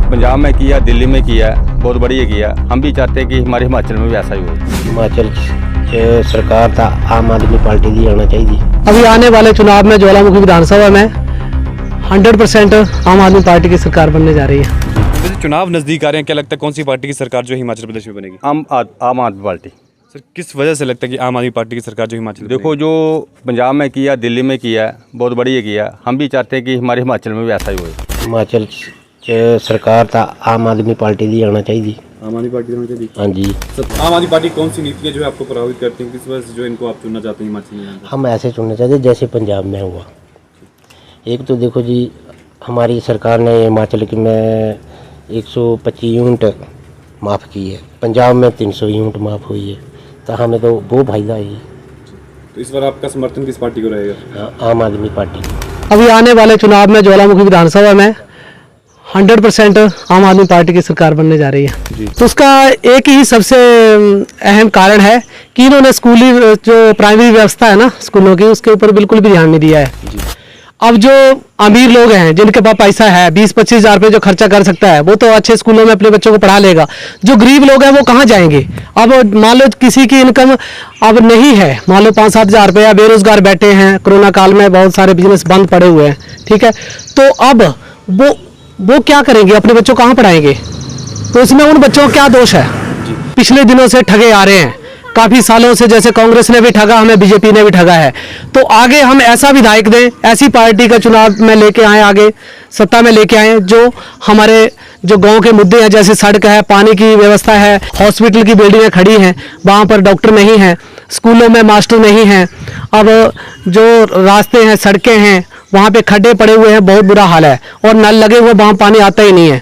पंजाब में किया, दिल्ली में किया, बहुत बढ़िया किया। हम भी चाहते हैं कि हमारे हिमाचल में भी ऐसा ही हो। हिमाचल सरकार था आम आदमी पार्टी दी आना चाहिए। अभी आने वाले चुनाव में ज्वालामुखी विधानसभा में 100% आम आदमी पार्टी की सरकार बनने जा रही है। वैसे चुनाव नजदीक आ रहे हैं, क्या लगता है कौन सी पार्टी की सरकार जो हिमाचल प्रदेश में बनेगी? आम आदमी पार्टी। सर किस वजह से लगता है कि आम आदमी पार्टी की सरकार जो हिमाचल में देखो, जो पंजाब में किया, दिल्ली में किया, बहुत बढ़िया किया। हम भी चाहते हैं कि हमारे हिमाचल में भी ऐसा ही हो। हिमाचल सरकार था आम आदमी पार्टी दी आना चाहिए। आम आदमी पार्टी होनी चाहिए। हाँ जी। सर आम आदमी पार्टी कौन सी नीतियाँ जो है आपको प्रभावित करती हैं, किस वजह से जो इनको आप चुनना चाहते हैं हिमाचल में? हम ऐसे चुनना चाहते जैसे पंजाब में हुआ। एक तो देखो जी, हमारी सरकार ने हिमाचल की में 125 यूनिट माफ़ की है, पंजाब में 300 यूनिट माफ़ हुई है, तो हमें तो वो फायदा है। तो इस बार आपका समर्थन किस पार्टी को रहेगा? आम आदमी पार्टी। अभी आने वाले चुनाव में ज्वालामुखी विधानसभा में 100% आम आदमी पार्टी की सरकार बनने जा रही है। तो उसका एक ही सबसे अहम कारण है कि इन्होंने स्कूली जो प्राइमरी व्यवस्था है ना स्कूलों की, उसके ऊपर बिल्कुल भी ध्यान नहीं दिया है। अब जो अमीर लोग हैं जिनके पास पैसा है, 20-25 हज़ार रुपये जो खर्चा कर सकता है, वो तो अच्छे स्कूलों में अपने बच्चों को पढ़ा लेगा। जो गरीब लोग हैं वो कहाँ जाएंगे? अब मान लो किसी की इनकम अब नहीं है, मान लो 5-7 हज़ार रुपये, बेरोजगार बैठे हैं, कोरोना काल में बहुत सारे बिजनेस बंद पड़े हुए हैं, ठीक है। तो अब वो क्या करेंगे? अपने बच्चों कहाँ पढ़ाएंगे? तो उसमें उन बच्चों का क्या दोष है? पिछले दिनों से ठगे आ रहे हैं, काफ़ी सालों से, जैसे कांग्रेस ने भी ठगा, हमें बीजेपी ने भी ठगा है। तो आगे हम ऐसा विधायक दें, ऐसी पार्टी का चुनाव में लेके आए, आगे सत्ता में लेके आए, जो हमारे जो गांव के मुद्दे हैं, जैसे सड़क है, पानी की व्यवस्था है, हॉस्पिटल की बिल्डिंगें खड़ी हैं, वहाँ पर डॉक्टर नहीं हैं, स्कूलों में मास्टर नहीं हैं। अब जो रास्ते हैं, सड़कें हैं, वहाँ पे खड्डे पड़े हुए हैं, बहुत बुरा हाल है, और नल लगे हुए, वहाँ पानी आता ही नहीं है।